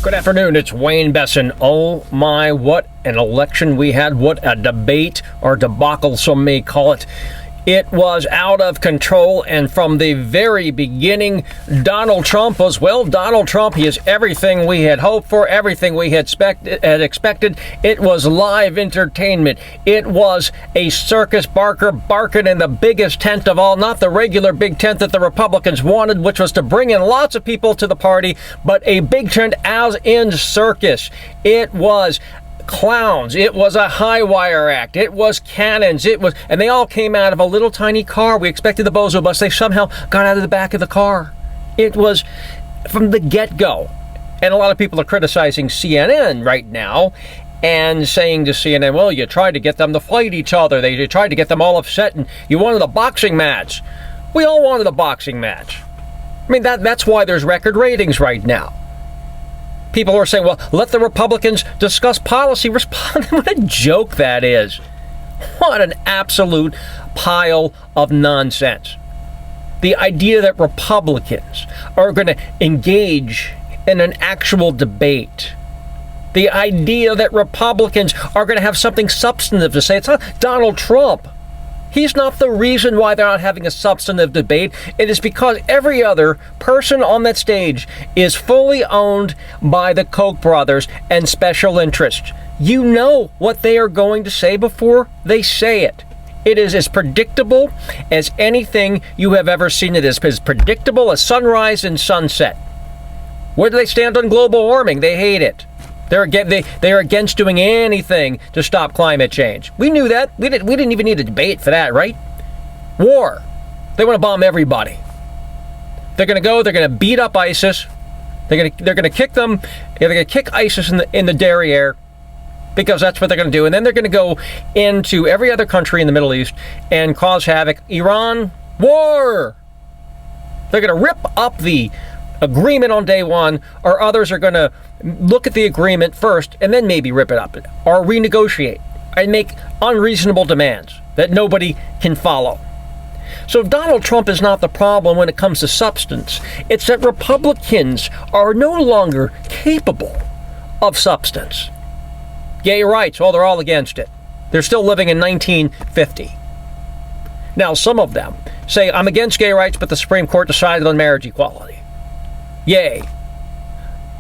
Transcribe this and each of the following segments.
Good afternoon, it's Wayne Besen. Oh my, what an election we had. What a debate, or debacle some may call it. It was out of control, and from the very beginning, Donald Trump was, well, Donald Trump. He is everything we had hoped for, everything we had expected. It was live entertainment. It was a circus barking in the biggest tent of all, not the regular big tent that the Republicans wanted, which was to bring in lots of people to the party, but a big tent as in circus. It was clowns. It was a high wire act. It was cannons. And they all came out of a little tiny car. We expected the Bozo bus. They somehow got out of the back of the car. It was from the get-go. And a lot of people are criticizing CNN right now and saying to CNN, well, you tried to get them to fight each other. You tried to get them all upset, and you wanted a boxing match. We all wanted a boxing match. I mean, that's why there's record ratings right now. People are saying, well, let the Republicans discuss policy. What a joke that is. What an absolute pile of nonsense. The idea that Republicans are going to engage in an actual debate. The idea that Republicans are going to have something substantive to say. It's not Donald Trump. He's not the reason why they're not having a substantive debate. It is because every other person on that stage is fully owned by the Koch brothers and special interests. You know what they are going to say before they say it. It is as predictable as anything you have ever seen. It is as predictable as sunrise and sunset. Where do they stand on global warming? They hate it. They are against doing anything to stop climate change. We knew that. We didn't even need a debate for that, right? War. They want to bomb everybody. They're going to beat up ISIS. They're going to kick them. They're going to kick ISIS in the derriere, because that's what they're going to do. And then they're going to go into every other country in the Middle East and cause havoc. Iran, war. They're going to rip up the agreement on day one, or others are going to look at the agreement first and then maybe rip it up or renegotiate and make unreasonable demands that nobody can follow. So Donald Trump is not the problem when it comes to substance. It's that Republicans are no longer capable of substance. Gay rights, well, they're all against it. They're still living in 1950. Now, some of them say, I'm against gay rights, but the Supreme Court decided on marriage equality. Yay.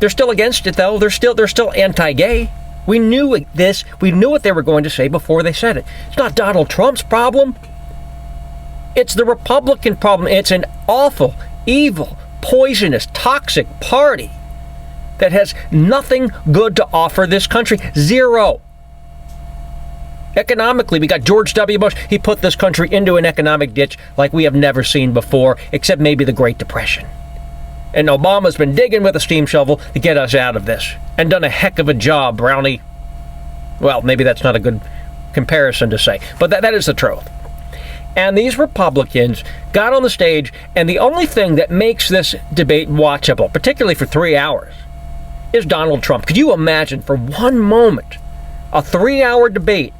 They're still against it, though. They're still anti-gay. We knew this. We knew what they were going to say before they said it. It's not Donald Trump's problem. It's the Republican problem. It's an awful, evil, poisonous, toxic party that has nothing good to offer this country. Zero. Economically, we got George W. Bush. He put this country into an economic ditch like we have never seen before, except maybe the Great Depression. And Obama's been digging with a steam shovel to get us out of this. And done a heck of a job, Brownie. Well, maybe that's not a good comparison to say. But that is the truth. And these Republicans got on the stage, and the only thing that makes this debate watchable, particularly for 3 hours, is Donald Trump. Could you imagine for one moment a 3-hour debate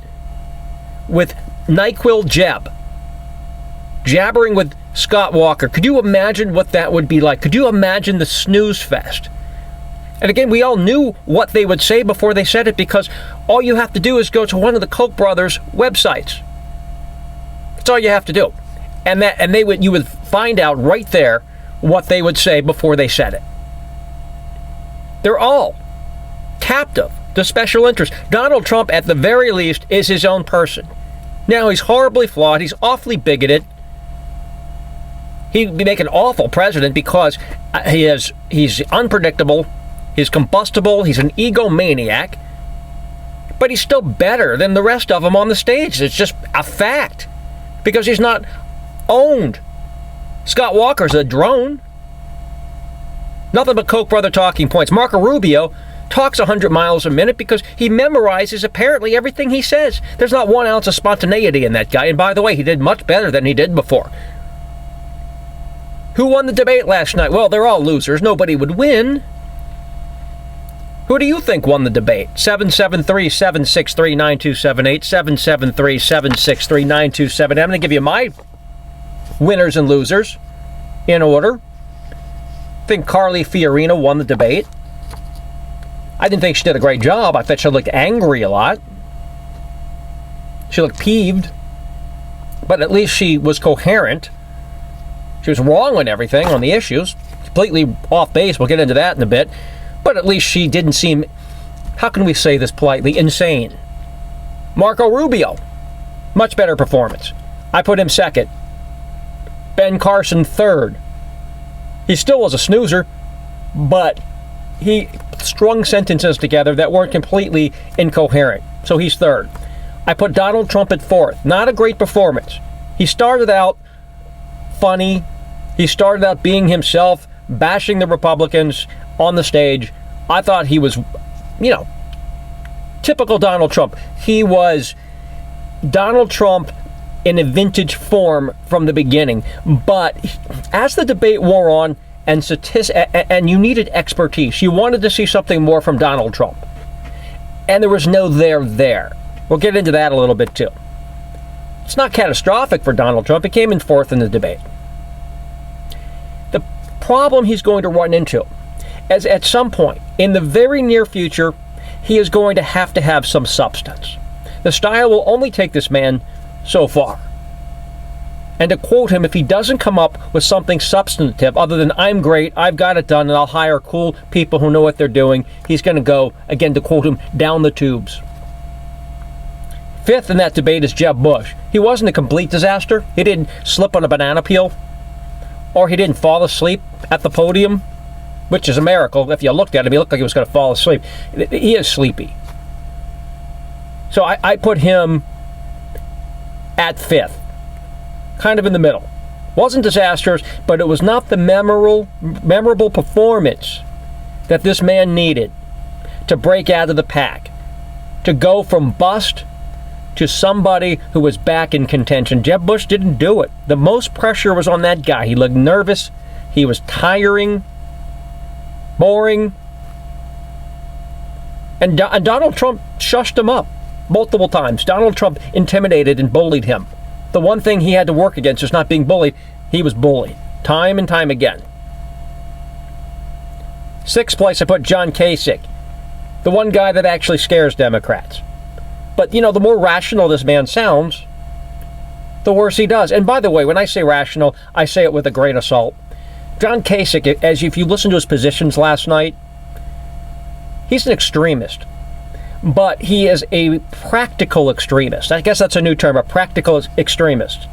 with NyQuil Jeb jabbering with Scott Walker? Could you imagine what that would be like? Could you imagine the snooze fest? And again, we all knew what they would say before they said it, because all you have to do is go to one of the Koch brothers' websites. That's all you have to do. And you would find out right there what they would say before they said it. They're all captive to special interests. Donald Trump, at the very least, is his own person. Now, he's horribly flawed. He's awfully bigoted. He'd make an awful president because he's unpredictable, he's combustible, he's an egomaniac, but he's still better than the rest of them on the stage. It's just a fact, because he's not owned. Scott Walker's a drone. Nothing but Koch brother talking points. Marco Rubio talks 100 miles a minute because he memorizes apparently everything he says. There's not 1 ounce of spontaneity in that guy. And by the way, he did much better than he did before. Who won the debate last night? Well, they're all losers. Nobody would win. Who do you think won the debate? 773-763-9278, 773-763-9278. I'm going to give you my winners and losers in order. I think Carly Fiorina won the debate. I didn't think she did a great job. I thought she looked angry a lot. She looked peeved. But at least she was coherent. She was wrong on everything, on the issues. Completely off base. We'll get into that in a bit. But at least she didn't seem, how can we say this politely, insane. Marco Rubio. Much better performance. I put him second. Ben Carson third. He still was a snoozer, but he strung sentences together that weren't completely incoherent. So he's third. I put Donald Trump at fourth. Not a great performance. He started out funny. He started out being himself, bashing the Republicans on the stage. I thought he was, typical Donald Trump. He was Donald Trump in a vintage form from the beginning. But as the debate wore on, and you needed expertise, you wanted to see something more from Donald Trump. And there was no there. We'll get into that a little bit too. It's not catastrophic for Donald Trump. He came in fourth in the debate. The problem he's going to run into is at some point in the very near future, he is going to have some substance. The style will only take this man so far. And to quote him, if he doesn't come up with something substantive other than I'm great, I've got it done, and I'll hire cool people who know what they're doing, he's going to go, again to quote him, down the tubes. Fifth in that debate is Jeb Bush. He wasn't a complete disaster. He didn't slip on a banana peel, or he didn't fall asleep at the podium, which is a miracle. If you looked at him, he looked like he was going to fall asleep. He is sleepy. So I put him at fifth, kind of in the middle. Wasn't disastrous, but it was not the memorable performance that this man needed to break out of the pack, to go from bust to somebody who was back in contention. Jeb Bush didn't do it. The most pressure was on that guy. He looked nervous. He was tiring, boring. And Donald Trump shushed him up multiple times. Donald Trump intimidated and bullied him. The one thing he had to work against was not being bullied. He was bullied time and time again. Sixth place, I put John Kasich, the one guy that actually scares Democrats. But, the more rational this man sounds, the worse he does. And by the way, when I say rational, I say it with a grain of salt. John Kasich, if you listen to his positions last night, he's an extremist. But he is a practical extremist. I guess that's a new term, a practical extremist.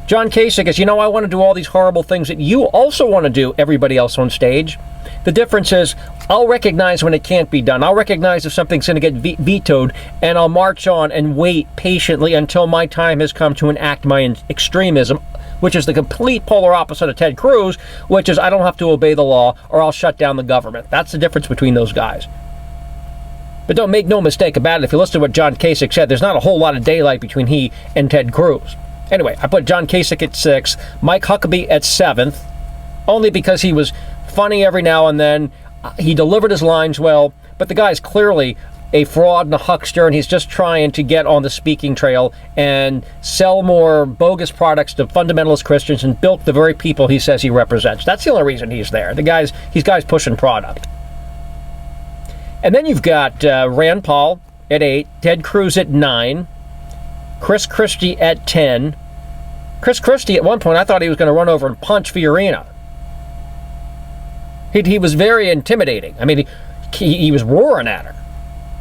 John Kasich is, I want to do all these horrible things that you also want to do, everybody else on stage. The difference is, I'll recognize when it can't be done. I'll recognize if something's going to get vetoed, and I'll march on and wait patiently until my time has come to enact my extremism, which is the complete polar opposite of Ted Cruz, which is I don't have to obey the law or I'll shut down the government. That's the difference between those guys. But don't make no mistake about it. If you listen to what John Kasich said, there's not a whole lot of daylight between he and Ted Cruz. Anyway, I put John Kasich at 6th, Mike Huckabee at 7th, only because he was funny every now and then. He delivered his lines well, but the guy's clearly a fraud and a huckster, and he's just trying to get on the speaking trail and sell more bogus products to fundamentalist Christians and bilk the very people he says he represents. That's the only reason he's there. He's guys pushing product. And then you've got Rand Paul at 8, Ted Cruz at 9, Chris Christie at 10. Chris Christie, at one point, I thought he was going to run over and punch Fiorina. He was very intimidating. I mean, he was roaring at her.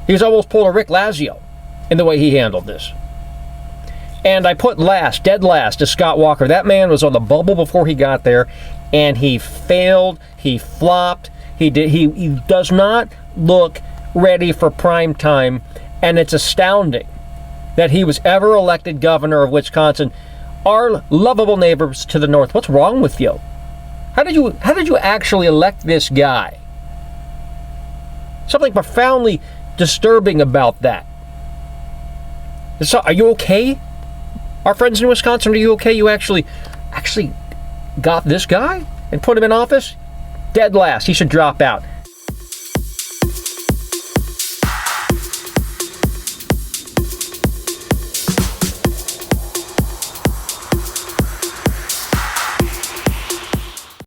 He was almost pulled a Rick Lazio in the way he handled this. And I put last, dead last, is Scott Walker. That man was on the bubble before he got there, and he failed. He flopped. He does not look ready for prime time, and it's astounding that he was ever elected governor of Wisconsin, our lovable neighbors to the north. What's wrong with you? How did you actually elect this guy? Something profoundly disturbing about that. So, are you okay? Our friends in Wisconsin, are you okay? You actually got this guy and put him in office? Dead last. He should drop out.